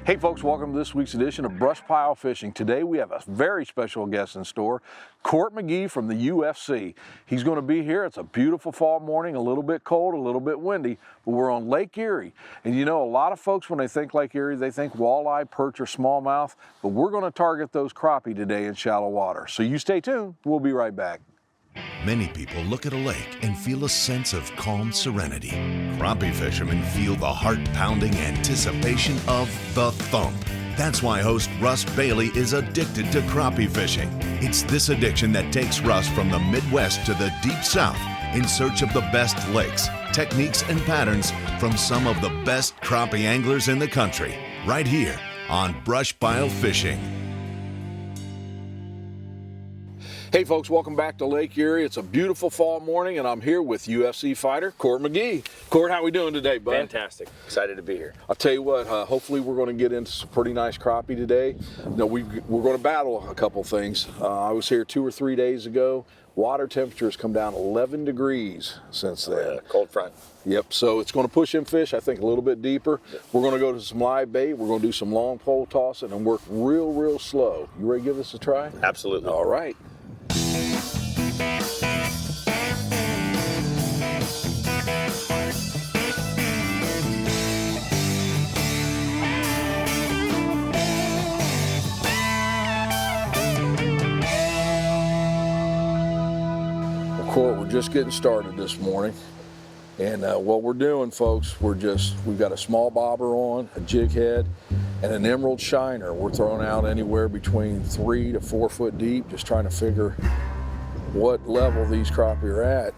Hey folks, welcome to this week's edition of BrushPile Fishing. Today we have a very special guest in store, Cort McGee from the UFC. He's going to be here. It's a beautiful fall morning, a little bit cold, a little bit windy, but we're on Lake Erie. And you know, a lot of folks when they think Lake Erie, they think walleye, perch, or smallmouth, but we're going to target those crappie today in shallow water. So you stay tuned. We'll be right back. Many people look at a lake and feel a sense of calm serenity. Crappie fishermen feel the heart-pounding anticipation of the thump. That's why host Russ Bailey is addicted to crappie fishing. It's this addiction that takes Russ from the Midwest to the Deep South in search of the best lakes, techniques, and patterns from some of the best crappie anglers in the country, right here on BrushPile Fishing. Hey folks, welcome back to Lake Erie. It's a beautiful fall morning and I'm here with UFC fighter Cort McGee. Cort, how we doing today, bud? Fantastic. Excited to be here. I'll tell you what, hopefully we're going to get into some pretty nice crappie today. You know, we're going to battle a couple things. I was here 2 or 3 days ago. Water temperature has come down 11 degrees since then. Cold front. Yep, so it's going to push in fish, I think, a little bit deeper. We're going to go to some live bait. We're going to do some long pole tossing and work real slow. You ready to give this a try? Absolutely. All right. Cort, we're just getting started this morning, and what we're doing, folks, we've got a small bobber on, a jig head, and an emerald shiner. We're throwing out anywhere between 3 to 4 foot deep, just trying to figure what level these crappie are at.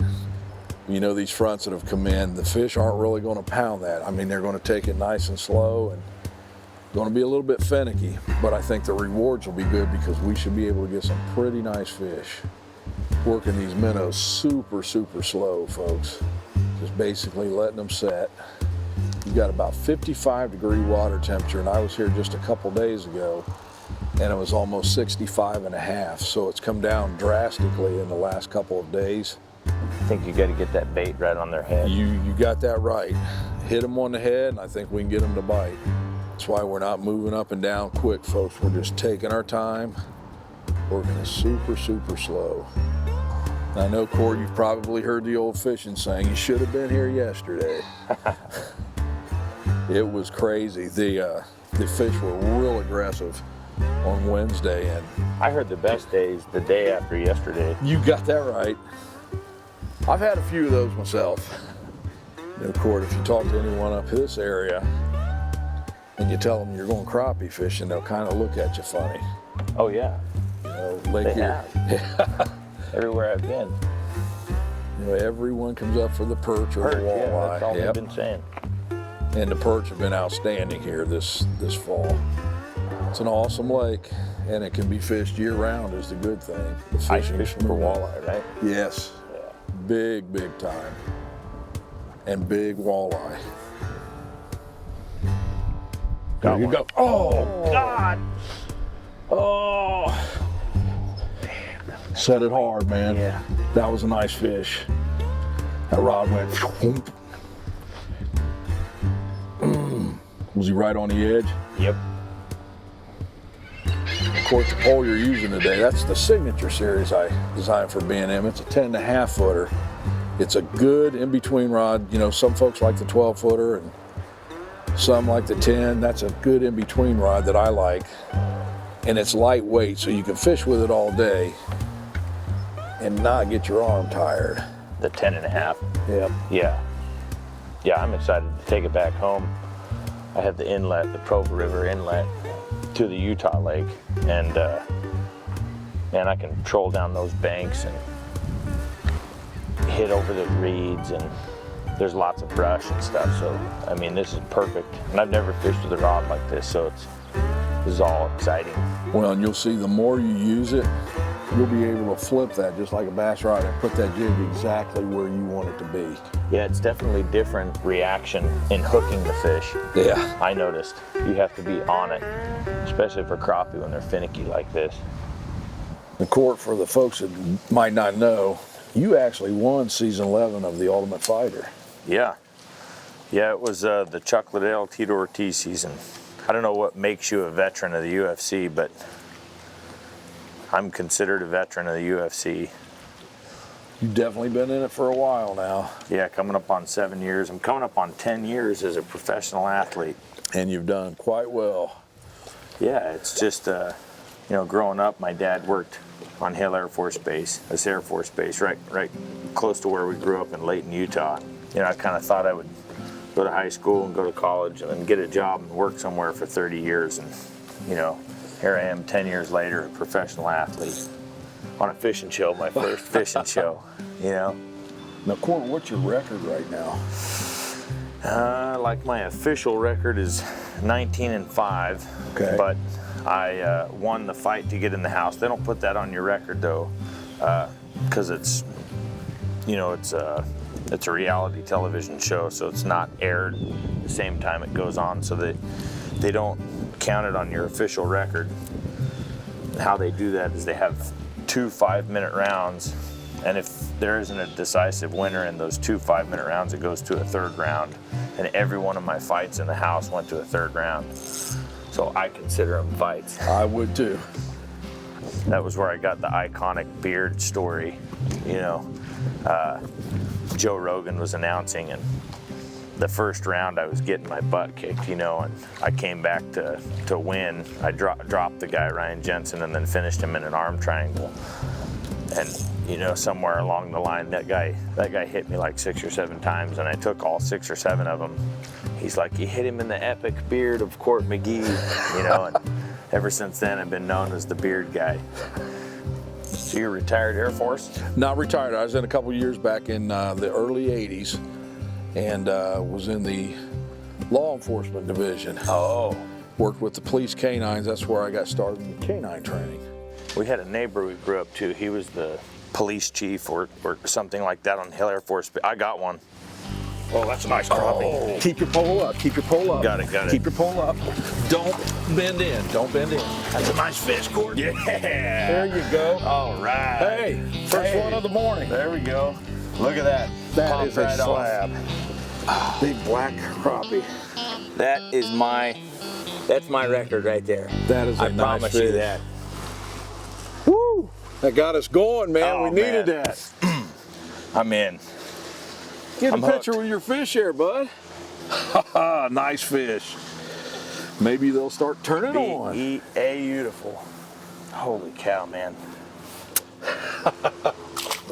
You know, these fronts that have come in, the fish aren't really going to pound that. I mean, they're going to take it nice and slow and going to be a little bit finicky, but I think the rewards will be good because we should be able to get some pretty nice fish. Working these minnows super slow, folks. Just basically letting them set. You've got about 55-degree water temperature, and I was here just a couple days ago, and it was almost 65.5, so it's come down drastically in the last couple of days. I think you got to get that bait right on their head. You got that right. Hit them on the head, and I think we can get them to bite. That's why we're not moving up and down quick, folks. We're just taking our time, working it super slow. I know, Cort, you've probably heard the old fishing saying, you should have been here yesterday. It was crazy. The fish were real aggressive on Wednesday. And I heard the best days the day after yesterday. You got that right. I've had a few of those myself. You know, Cort, if you talk to anyone up this area and you tell them you're going crappie fishing, they'll kind of look at you funny. Oh, yeah. You know, Lake Erie. Yeah. Everywhere I've been. You know, everyone comes up for the perch or the walleye. Yeah, that's all they've been saying. And the perch have been outstanding here this fall. It's an awesome lake, and it can be fished year-round is the good thing. The Ice fishing for walleye, right? Yes. Yeah. Big time. And big walleye. There you go. Oh, God! Oh! Set it hard, man. Yeah. That was a nice fish. That rod went. Was he right on the edge? Yep. Of course, the pole you're using today, that's the signature series I designed for B&M. It's a 10.5 footer. It's a good in-between rod. You know, some folks like the 12 footer and some like the 10. That's a good in-between rod that I like. And it's lightweight, so you can fish with it all day and not get your arm tired. The 10.5. Yep. Yeah, I'm excited to take it back home. I have the inlet, the Provo River inlet to the Utah Lake, and man, I can troll down those banks and hit over the reeds, and there's lots of brush and stuff, so I mean, this is perfect. And I've never fished with a rod like this, so this is all exciting. Well, and you'll see the more you use it, you'll be able to flip that just like a bass rod and put that jig exactly where you want it to be. Yeah, it's definitely different reaction in hooking the fish. Yeah. I noticed you have to be on it, especially for crappie when they're finicky like this. The Cort, for the folks that might not know, you actually won season 11 of The Ultimate Fighter. Yeah. Yeah, it was the Chuck Liddell, Tito Ortiz season. I don't know what makes you a veteran of the UFC, but I'm considered a veteran of the UFC. You've definitely been in it for a while now. Yeah, coming up on 7 years. I'm coming up on 10 years as a professional athlete. And you've done quite well. Yeah, it's just, you know, growing up, my dad worked on Hill Air Force Base, this Air Force Base, right close to where we grew up in Layton, Utah. You know, I kind of thought I would go to high school and go to college and then get a job and work somewhere for 30 years. And, you know, here I am 10 years later, a professional athlete on a fishing show, my first fishing show, you know. Now, Cort, what's your record right now? Like my official record is 19-5, okay. But I won the fight to get in the house. They don't put that on your record though, because it's, you know, it's a reality television show, so it's not aired the same time it goes on, so they don't count it on your official record. How they do that is they have 2 5-minute rounds, and if there isn't a decisive winner in those 2 5-minute rounds, it goes to a third round. And every one of my fights in the house went to a third round. So I consider them fights. I would too. That was where I got the iconic beard story. You know, Joe Rogan was announcing, and the first round I was getting my butt kicked, you know, and I came back to win. I dropped the guy, Ryan Jensen, and then finished him in an arm triangle. And, you know, somewhere along the line, that guy hit me like 6 or 7 times, and I took all 6 or 7 of them. He's like, you hit him in the epic beard of Cort McGee, you know, and ever since then I've been known as the beard guy. So you're retired Air Force? Not retired. I was in a couple years back in the early 80s and was in the law enforcement division. Oh. Worked with the police canines. That's where I got started in canine training. We had a neighbor we grew up to. He was the police chief or something like that on Hill Air Force. I got one. Oh, that's a nice crappie. Oh. Keep your pole up. Keep your pole up. Got it. Keep your pole up. Don't bend in. Don't bend in. That's a nice fish, Cort. Yeah. There you go. All right. Hey, first one of the morning. There we go. Look at that. That is right a slab. Big black crappie. That's my record right there. That is a I nice promise fish. you that. Woo! That got us going, man. Oh, we needed man. that. I'm in. Get I'm a picture hooked. with your fish here, bud. Nice fish. Maybe they'll start turning on. Beautiful. Holy cow, man.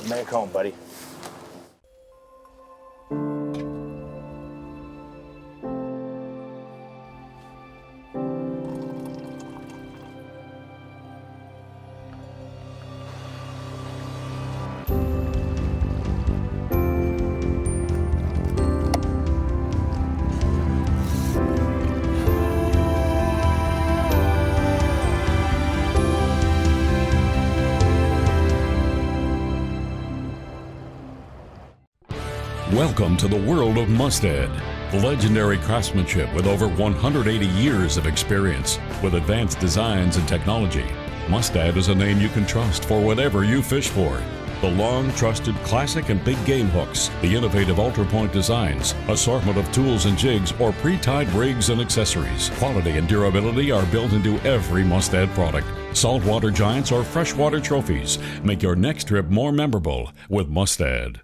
Make home, buddy. Welcome to the world of Mustad, legendary craftsmanship with over 180 years of experience. With advanced designs and technology, Mustad is a name you can trust for whatever you fish for. The long-trusted classic and big game hooks, the innovative ultra-point designs, assortment of tools and jigs, or pre-tied rigs and accessories. Quality and durability are built into every Mustad product. Saltwater giants or freshwater trophies make your next trip more memorable with Mustad.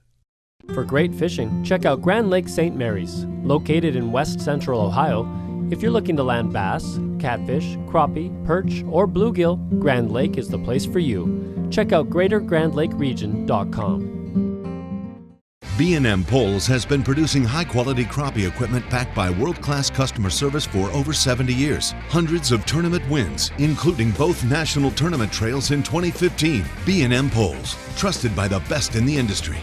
For great fishing, check out Grand Lake St. Mary's. Located in west central Ohio, if you're looking to land bass, catfish, crappie, perch, or bluegill, Grand Lake is the place for you. Check out greatergrandlakeregion.com. B&M Poles has been producing high-quality crappie equipment backed by world-class customer service for over 70 years. Hundreds of tournament wins, including both national tournament trails in 2015. B&M Poles, trusted by the best in the industry.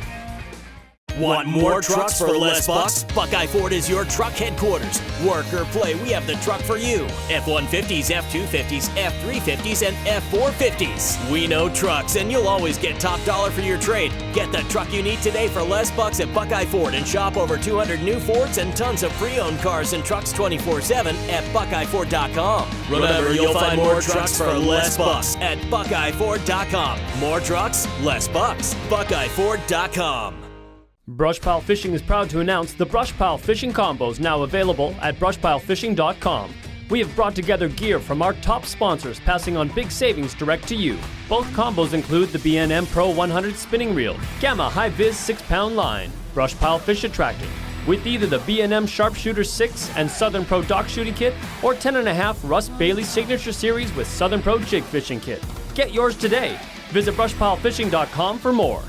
Want more trucks for less bucks? Buckeye Ford is your truck headquarters. Work or play, we have the truck for you. F-150s, F-250s, F-350s, and F-450s. We know trucks, and you'll always get top dollar for your trade. Get the truck you need today for less bucks at Buckeye Ford and shop over 200 new Fords and tons of pre-owned cars and trucks 24/7 at BuckeyeFord.com. Remember, you'll find more trucks for less bucks at BuckeyeFord.com. More trucks, less bucks. BuckeyeFord.com. BrushPile Fishing is proud to announce the BrushPile Fishing Combos now available at BrushPileFishing.com. We have brought together gear from our top sponsors, passing on big savings direct to you. Both combos include the B&M Pro 100 spinning reel, Gamma High Viz 6-pound line, BrushPile Fish Attractor, with either the B&M Sharpshooter 6 and Southern Pro Dock Shooting Kit, or 10.5 Russ Bailey Signature Series with Southern Pro Jig Fishing Kit. Get yours today. Visit brushpilefishing.com for more.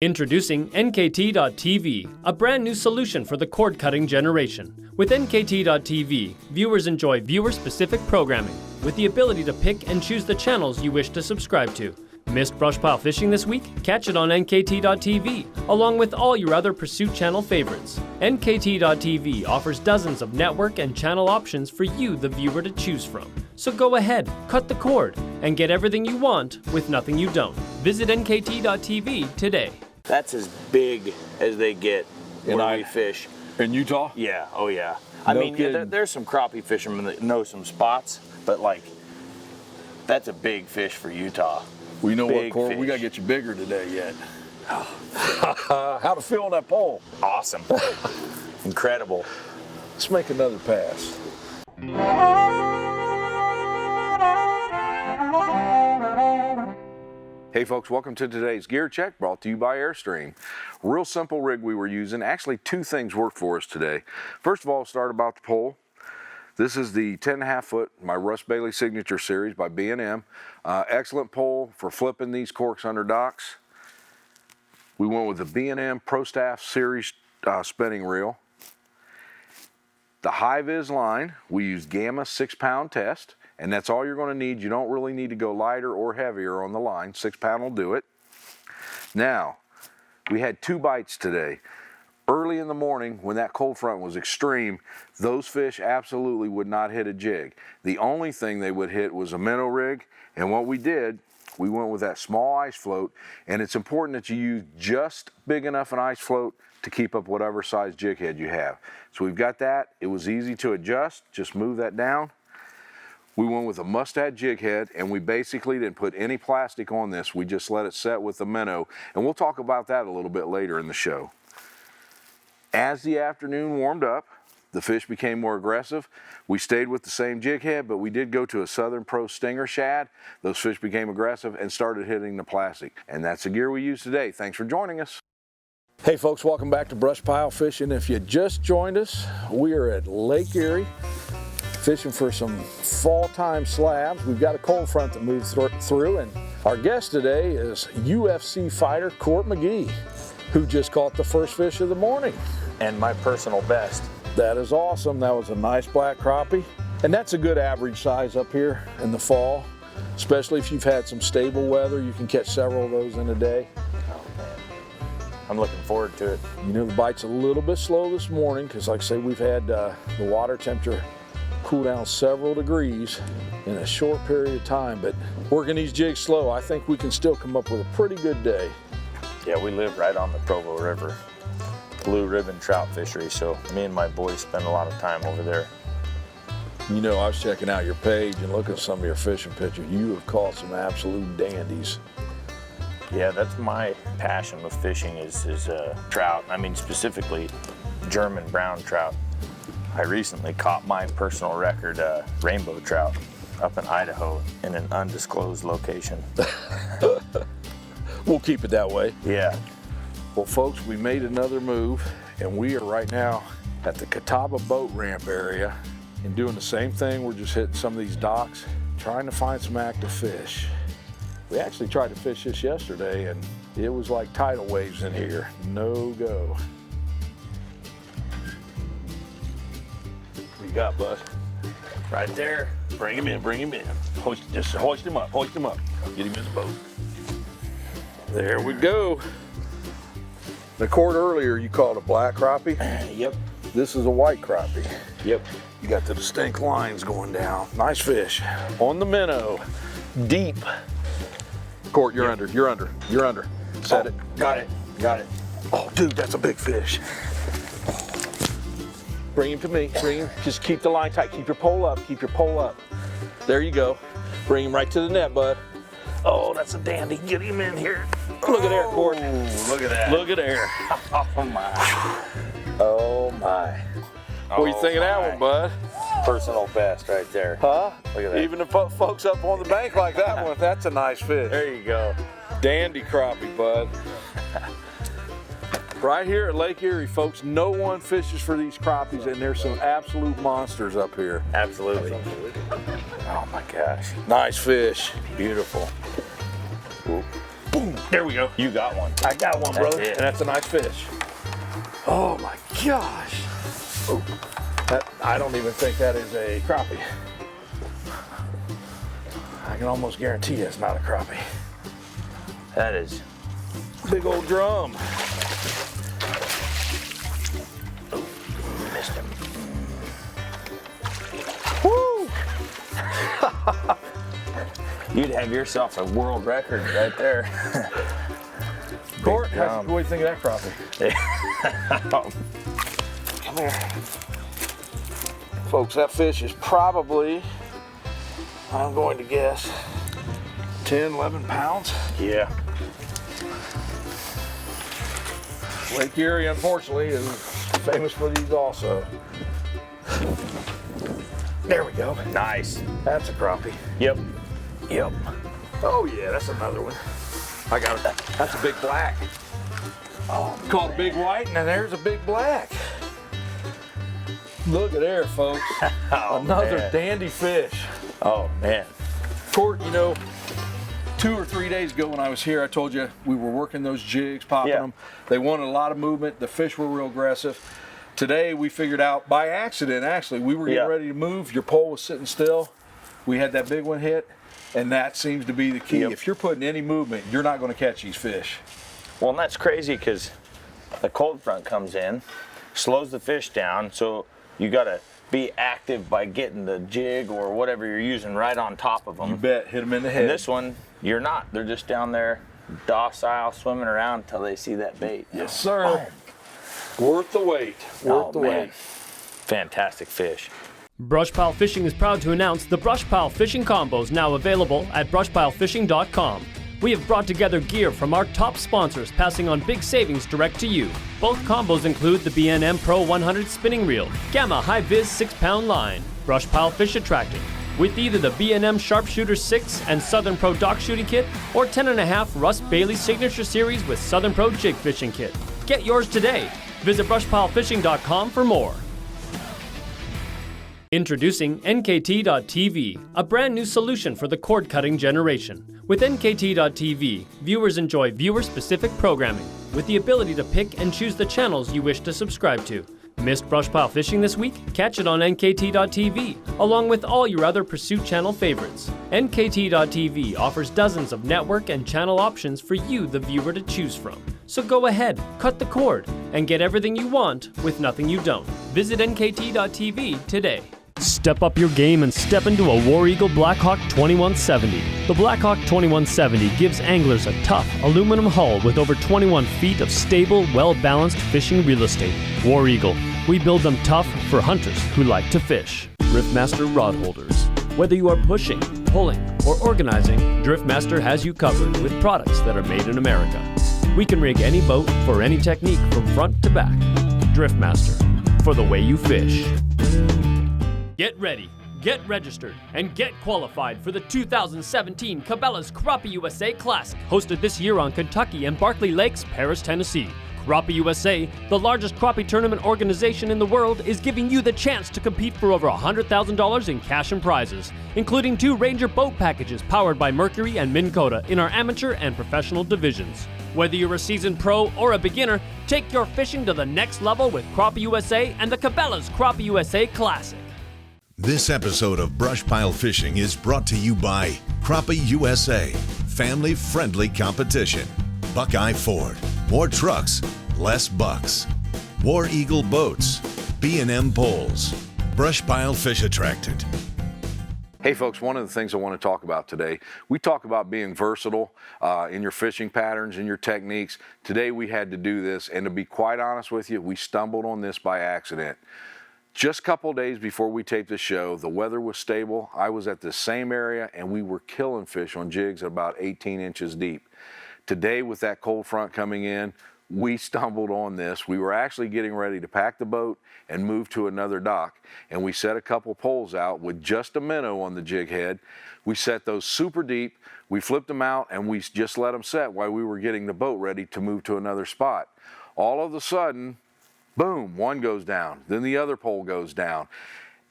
Introducing NKT.TV, a brand new solution for the cord cutting generation. With NKT.TV, viewers enjoy viewer-specific programming, with the ability to pick and choose the channels you wish to subscribe to. Missed BrushPile Fishing this week? Catch it on NKT.TV, along with all your other Pursuit Channel favorites. NKT.TV offers dozens of network and channel options for you, the viewer, to choose from. So go ahead, cut the cord, and get everything you want with nothing you don't. Visit NKT.TV today. That's as big as they get where we fish. In Utah? Yeah, oh yeah. I No mean, kidding. there's some crappie fishermen that know some spots, but like, that's a big fish for Utah. We know what, Big Court? We fish. got to get you bigger today yet. How to feel on that pole? Awesome. Incredible. Let's make another pass. Hey folks, welcome to today's Gear Check, brought to you by Airstream. Real simple rig we were using. Actually, two things worked for us today. First of all, start about the pole. This is the 10.5 foot, my Russ Bailey Signature Series by B&M. Excellent pole for flipping these corks under docks. We went with the B&M Pro Staff Series spinning reel. The high vis line, we used Gamma 6-pound test, and that's all you're going to need. You don't really need to go lighter or heavier on the line. 6-pound will do it. Now, we had 2 bites today. Early in the morning, when that cold front was extreme, those fish absolutely would not hit a jig. The only thing they would hit was a minnow rig, and what we did, we went with that small ice float, and it's important that you use just big enough an ice float to keep up whatever size jig head you have. So we've got that. It was easy to adjust. Just move that down. We went with a mustad jig head, and we basically didn't put any plastic on this. We just let it set with the minnow, and we'll talk about that a little bit later in the show. As the afternoon warmed up, the fish became more aggressive. We stayed with the same jig head, but we did go to a Southern Pro Stinger shad. Those fish became aggressive and started hitting the plastic. And that's the gear we use today. Thanks for joining us. Hey folks, welcome back to BrushPile Fishing. If you just joined us, we are at Lake Erie fishing for some fall time slabs. We've got a cold front that moves through, and our guest today is UFC fighter Cort McGee, who just caught the first fish of the morning. And my personal best. That is awesome. That was a nice black crappie. And that's a good average size up here in the fall, especially if you've had some stable weather. You can catch several of those in a day. Oh man, I'm looking forward to it. You know, the bite's a little bit slow this morning because, like I say, we've had the water temperature cool down several degrees in a short period of time, but working these jigs slow, I think we can still come up with a pretty good day. Yeah, we live right on the Provo River, blue ribbon trout fishery, so me and my boys spend a lot of time over there. You know, I was checking out your page and looking at some of your fishing pictures. You have caught some absolute dandies. Yeah, that's my passion with fishing is trout. I mean, specifically German brown trout. I recently caught my personal record rainbow trout up in Idaho in an undisclosed location. We'll keep it that way. Yeah. Well, folks, we made another move, and we are right now at the Catawba boat ramp area and doing the same thing. We're just hitting some of these docks, trying to find some active fish. We actually tried to fish this yesterday, and it was like tidal waves in here. No go. What you got, bud? Right there. Bring him in, bring him in. Just hoist him up, hoist him up. Get him in the boat. There we go. The Court earlier, you called a black crappie. Yep. This is a white crappie. Yep. You got the distinct lines going down. Nice fish. On the minnow. Deep. Court, you're under, you're under, you're under. Set it. Got it, got it. Oh, dude, that's a big fish. Bring him to me, bring him. Just keep the line tight, keep your pole up, keep your pole up. There you go. Bring him right to the net, bud. Oh, that's a dandy. Get him in here. Look at there, Court. Ooh, look at that. Look at there. Oh my. Oh my. What do you think of that one, bud? Personal best right there. Huh? Look at that. Even the folks up on the bank like that one, that's a nice fish. There you go. Dandy crappie, bud. Right here at Lake Erie, folks, no one fishes for these crappies, and there's some absolute monsters up here. Absolutely. Oh my gosh. Nice fish. Beautiful. Boom. There we go. You got one. I got one, brother. it. And that's a nice fish. Oh my gosh. Oh, I don't even think that is a crappie. I can almost guarantee it's not a crappie. That is Big old drum. missed him. Woo! You'd have yourself a world record right there. Court, drum. what do you think of that crappie? Come here. Folks, that fish is probably, I'm going to guess, 10, 11 pounds. Yeah. Lake Erie, unfortunately, is famous for these also. There we go. Nice. That's a crappie. Yep. Yep. Oh yeah, that's another one. I got it. That's a big black. Oh, called a big white, and then there's a big black. Look at there, folks. Oh, Another man. dandy fish. Oh man. Court, you know, 2 or 3 days ago when I was here, I told you we were working those jigs, popping Yeah. them. They wanted a lot of movement. The fish were real aggressive. Today we figured out by accident, actually, we were getting Yeah. ready to move. Your pole was sitting still. We had that big one hit, and that seems to be the key. Yep. If you're putting any movement, you're not going to catch these fish. Well, and that's crazy because the cold front comes in, slows the fish down, so you got to be active by getting the jig or whatever you're using right on top of them. You bet, hit them in the head. And this one, you're not. They're just down there docile, swimming around until they see that bait. Yes, sir. Worth the wait. Worth the wait. Fantastic fish. BrushPile Fishing is proud to announce the BrushPile Fishing Combos now available at brushpilefishing.com. We have brought together gear from our top sponsors, passing on big savings direct to you. Both combos include the B&M Pro 100 spinning reel, Gamma High Viz 6-pound line, BrushPile Fish Attractant, with either the B&M Sharpshooter 6 and Southern Pro Dock Shooting Kit, or 10.5 Russ Bailey Signature Series with Southern Pro Jig Fishing Kit. Get yours today. Visit brushpilefishing.com for more. Introducing NKT.TV, a brand new solution for the cord cutting generation. With NKT.TV, viewers enjoy viewer-specific programming, with the ability to pick and choose the channels you wish to subscribe to. Missed BrushPile Fishing this week? Catch it on NKT.TV, along with all your other Pursuit channel favorites. NKT.TV offers dozens of network and channel options for you, the viewer, to choose from. So go ahead, cut the cord, and get everything you want with nothing you don't. Visit NKT.TV today. Step up your game and step into a War Eagle Blackhawk 2170. The Blackhawk 2170 gives anglers a tough aluminum hull with over 21 feet of stable, well-balanced fishing real estate. War Eagle. We build them tough for hunters who like to fish. Driftmaster rod holders. Whether you are pushing, pulling, or organizing, Driftmaster has you covered with products that are made in America. We can rig any boat for any technique from front to back. Driftmaster, for the way you fish. Get ready, get registered, and get qualified for the 2017 Cabela's Crappie USA Classic, hosted this year on Kentucky and Barkley Lakes, Paris, Tennessee. Crappie USA, the largest crappie tournament organization in the world, is giving you the chance to compete for over $100,000 in cash and prizes, including 2 Ranger boat packages powered by Mercury and Minn Kota in our amateur and professional divisions. Whether you're a seasoned pro or a beginner, take your fishing to the next level with Crappie USA and the Cabela's Crappie USA Classic. This episode of BrushPile Fishing is brought to you by Crappie USA, family-friendly competition. Buckeye Ford, more trucks, less bucks. War Eagle Boats, B&M Poles, BrushPile Fish Attractant. Hey folks, one of the things I want to talk about today, we talk about being versatile in your fishing patterns and your techniques. Today we had to do this, and to be quite honest with you, we stumbled on this by accident. Just a couple days before we taped this show, the weather was stable. I was at the same area and we were killing fish on jigs at about 18 inches deep. Today, with that cold front coming in, we stumbled on this. We were actually getting ready to pack the boat and move to another dock, and we set a couple poles out with just a minnow on the jig head. We set those super deep, we flipped them out, and we just let them set while we were getting the boat ready to move to another spot. All of a sudden, boom, one goes down, then the other pole goes down.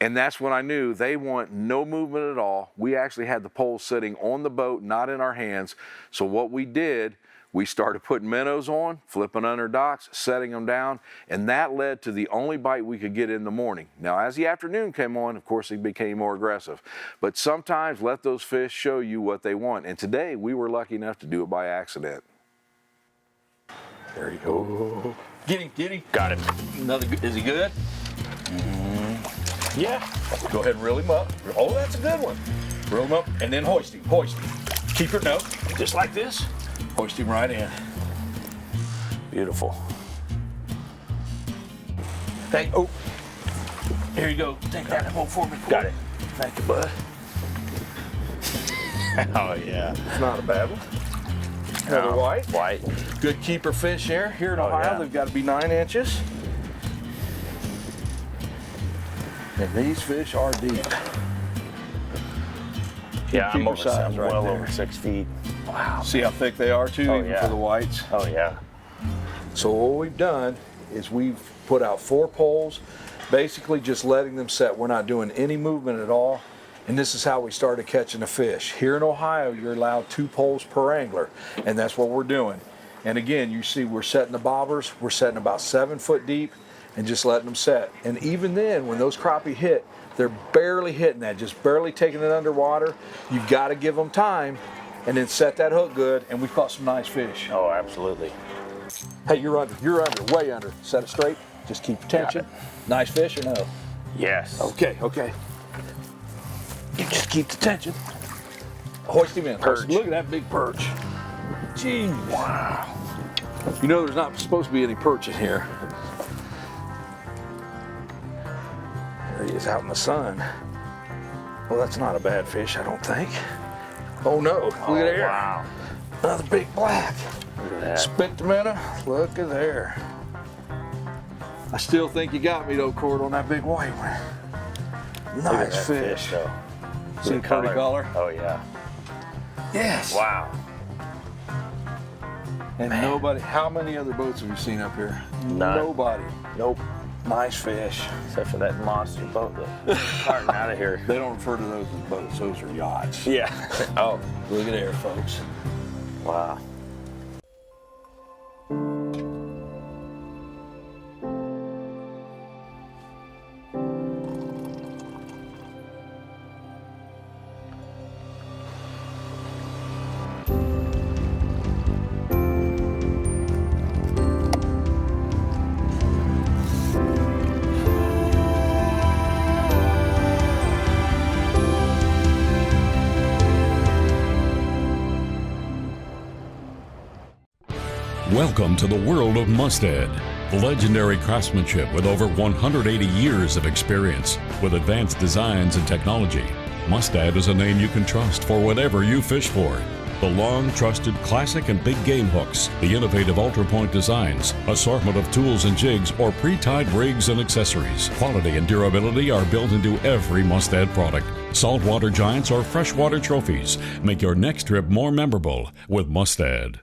And that's when I knew they want no movement at all. We actually had the poles sitting on the boat, not in our hands. So what we did, we started putting minnows on, flipping under docks, setting them down, and that led to the only bite we could get in the morning. Now, as the afternoon came on, of course, they became more aggressive. But sometimes let those fish show you what they want. And today, we were lucky enough to do it by accident. There you go. Get him. Got him. Another good. Is he good? Yeah. Go ahead and reel him up. Oh, that's a good one. Reel him up and then hoist him. Keep your note, just like this. Hoist him right in. Beautiful. Hey, oh, here you go. Take that home for me. Got it. Thank you, bud. Oh, yeah. It's not a bad one. Another white. White. Good keeper fish here. Here in Ohio, yeah. they've got to be 9 inches. And these fish are deep. Yeah, I'm keeper over, size right well there. over 6 feet. Wow. See how thick they are too, Oh, even yeah. for the whites. Oh, yeah. So what we've done is we've put out 4 poles, basically just letting them set. We're not doing any movement at all. And this is how we started catching a fish. Here in Ohio, you're allowed 2 poles per angler, and that's what we're doing. And again, you see we're setting the bobbers, we're setting about 7 foot deep and just letting them set. And even then, when those crappie hit, they're barely hitting that, just barely taking it underwater. You've got to give them time and then set that hook good, and we caught some nice fish. Oh, absolutely. Hey, you're under, way under. Set it straight, just keep your tension. Nice fish or no? Yes. Okay. You just keep the tension. Hoist him in. Perch. Look at that big perch. Gee, wow. You know there's not supposed to be any perch in here. There he is out in the sun. Well, that's not a bad fish, I don't think. Oh no, look at there. Wow. Another big black. Look at that. Spit the minnow, look at there. I still think you got me though, Court, on that big white one. Look at Nice that fish. though. See the pretty color? Oh, yeah. Yes. Wow. And nobody, how many other boats have you seen up here? None. Nobody. Nope. Nice fish. Except for that monster boat that's carting out of here. They don't refer to those as boats, those are yachts. Yeah. Oh, Look at there, folks. wow. Welcome to the world of Mustad, legendary craftsmanship with over 180 years of experience. With advanced designs and technology, Mustad is a name you can trust for whatever you fish for. The long trusted classic and big game hooks, the innovative Ultra Point designs, assortment of tools and jigs, or pre-tied rigs and accessories. Quality and durability are built into every Mustad product. Saltwater giants or freshwater trophies make your next trip more memorable with Mustad.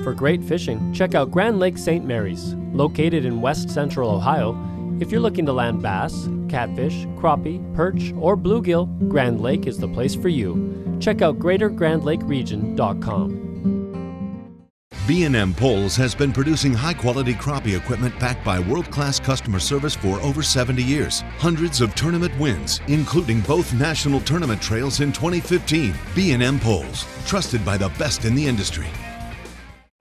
For great fishing, check out Grand Lake St. Mary's. Located in west central Ohio, if you're looking to land bass, catfish, crappie, perch, or bluegill, Grand Lake is the place for you. Check out greatergrandlakeregion.com. B&M Poles has been producing high-quality crappie equipment backed by world-class customer service for over 70 years. Hundreds of tournament wins, including both national tournament trails in 2015. B&M Poles, trusted by the best in the industry.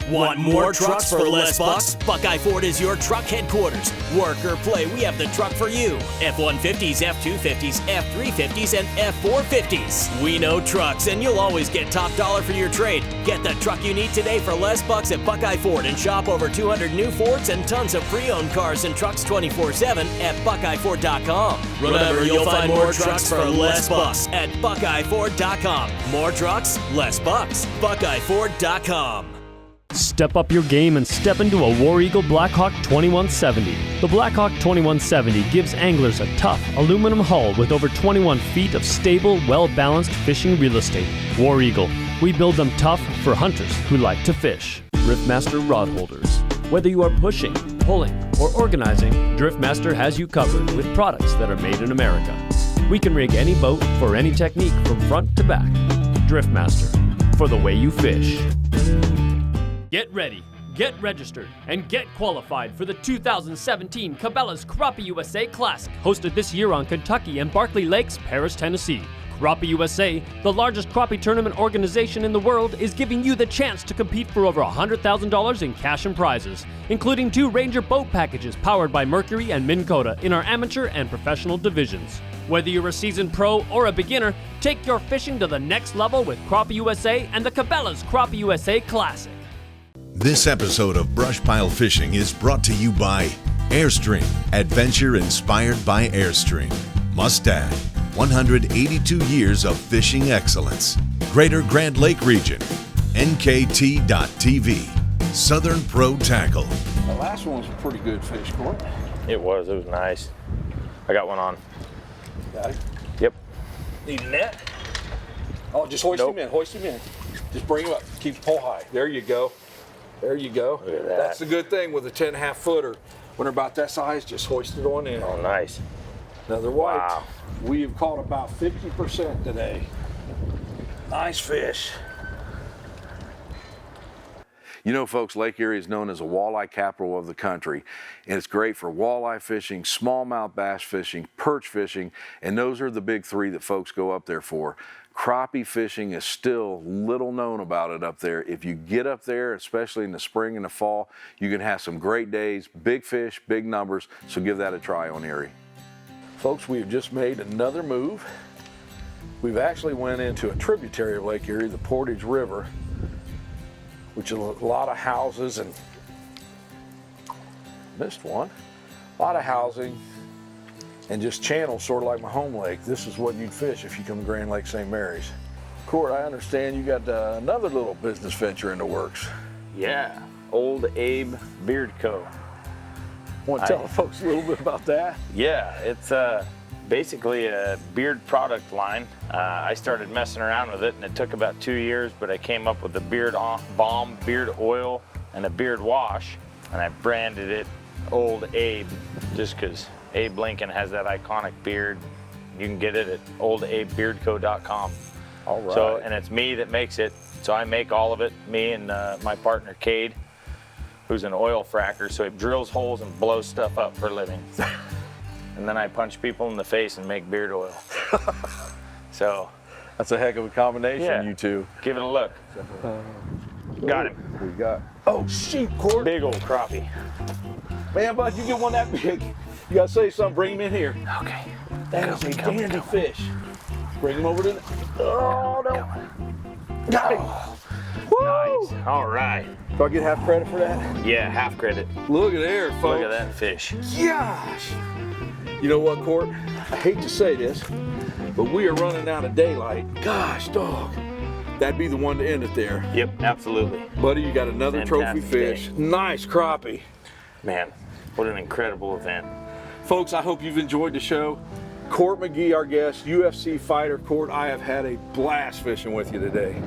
Want more trucks for less bucks? Buckeye Ford is your truck headquarters. Work or play, we have the truck for you. F-150s, F-250s, F-350s, and F-450s. We know trucks, and you'll always get top dollar for your trade. Get the truck you need today for less bucks at Buckeye Ford and shop over 200 new Fords and tons of pre-owned cars and trucks 24/7 at BuckeyeFord.com. Remember, you'll find more trucks for less bucks at BuckeyeFord.com. More trucks, less bucks. BuckeyeFord.com. Step up your game and step into a War Eagle Blackhawk 2170. The Blackhawk 2170 gives anglers a tough aluminum hull with over 21 feet of stable, well-balanced fishing real estate. War Eagle. We build them tough for hunters who like to fish. Driftmaster rod holders. Whether you are pushing, pulling, or organizing, Driftmaster has you covered with products that are made in America. We can rig any boat for any technique from front to back. Driftmaster, for the way you fish. Get ready, get registered, and get qualified for the 2017 Cabela's Crappie USA Classic, hosted this year on Kentucky and Barkley Lakes, Paris, Tennessee. Crappie USA, the largest crappie tournament organization in the world, is giving you the chance to compete for over $100,000 in cash and prizes, including 2 Ranger boat packages powered by Mercury and Minn Kota in our amateur and professional divisions. Whether you're a seasoned pro or a beginner, take your fishing to the next level with Crappie USA and the Cabela's Crappie USA Classic. This episode of BrushPile Fishing is brought to you by Airstream, adventure inspired by Airstream. Mustad, 182 years of fishing excellence. Greater Grand Lake Region, NKT.TV, Southern Pro Tackle. The last one was a pretty good fish, Court. It was nice. I got one on. Got it? Yep. Need a net? Oh, just hoist him in, hoist him in. Just bring him up, keep the pole high. There you go. There you go. Look at that. That's the good thing with a 10.5 footer. When they're about that size, just hoist it on in. Oh, nice. Another white. Wow. We've caught about 50% today. Nice fish. You know, folks, Lake Erie is known as a walleye capital of the country, and it's great for walleye fishing, smallmouth bass fishing, perch fishing, and those are the big 3 that folks go up there for. Crappie fishing is still little known about it up there. If you get up there, especially in the spring and the fall, you can have some great days, big fish, big numbers, so give that a try on Erie. Folks, we have just made another move. We've actually went into a tributary of Lake Erie, the Portage River, which is a lot of houses and missed one. A lot of housing and just channels, sort of like my home lake. This is what you'd fish if you come to Grand Lake St. Mary's. Court, I understand you got another little business venture in the works. Yeah, Old Abe Beard Co. Want to tell the folks a little bit about that? Yeah, it's basically a beard product line. I started messing around with it, and it took about 2 years, but I came up with a beard balm, beard oil, and a beard wash, and I branded it Old Abe, just because Abe Lincoln has that iconic beard. You can get it at oldabebeardco.com. All right. So, and it's me that makes it, so I make all of it, me and my partner Cade, who's an oil fracker, so he drills holes and blows stuff up for a living. And then I punch people in the face and make beard oil. So that's a heck of a combination, yeah, you two. Give it a look. Got him. We got, oh shoot, Court. Big old crappie. Man, bud, you get one that big. You gotta say something, bring him in here. Okay. That is a dandy fish. Bring him over to the, oh no. Got him. Woo! Nice. All right. Do I get half credit for that? Yeah, half credit. Look at there, folks. Look at that fish. Gosh. You know what, Court? I hate to say this, but we are running out of daylight. Gosh, dog. That'd be the one to end it there. Yep, absolutely. Buddy, you got another trophy Fantastic fish. day. Nice crappie. Man, what an incredible event. Folks, I hope you've enjoyed the show. Cort McGee, our guest, UFC fighter. Cort, I have had a blast fishing with you today.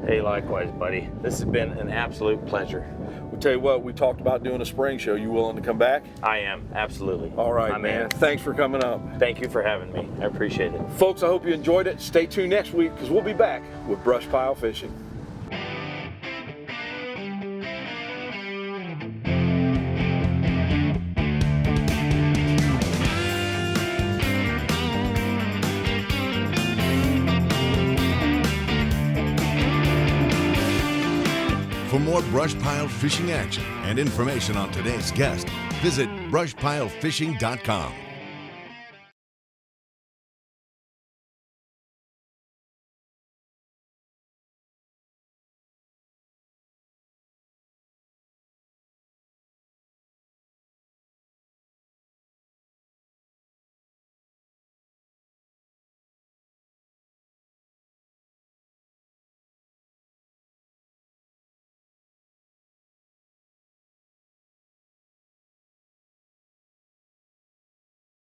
Hey, likewise, buddy. This has been an absolute pleasure. We'll tell you what, we talked about doing a spring show. You willing to come back? I am, absolutely. All right, I'm man. in. Thanks for coming up. Thank you for having me. I appreciate it. Folks, I hope you enjoyed it. Stay tuned next week because we'll be back with BrushPile Fishing. For more BrushPile Fishing action and information on today's guest, visit brushpilefishing.com.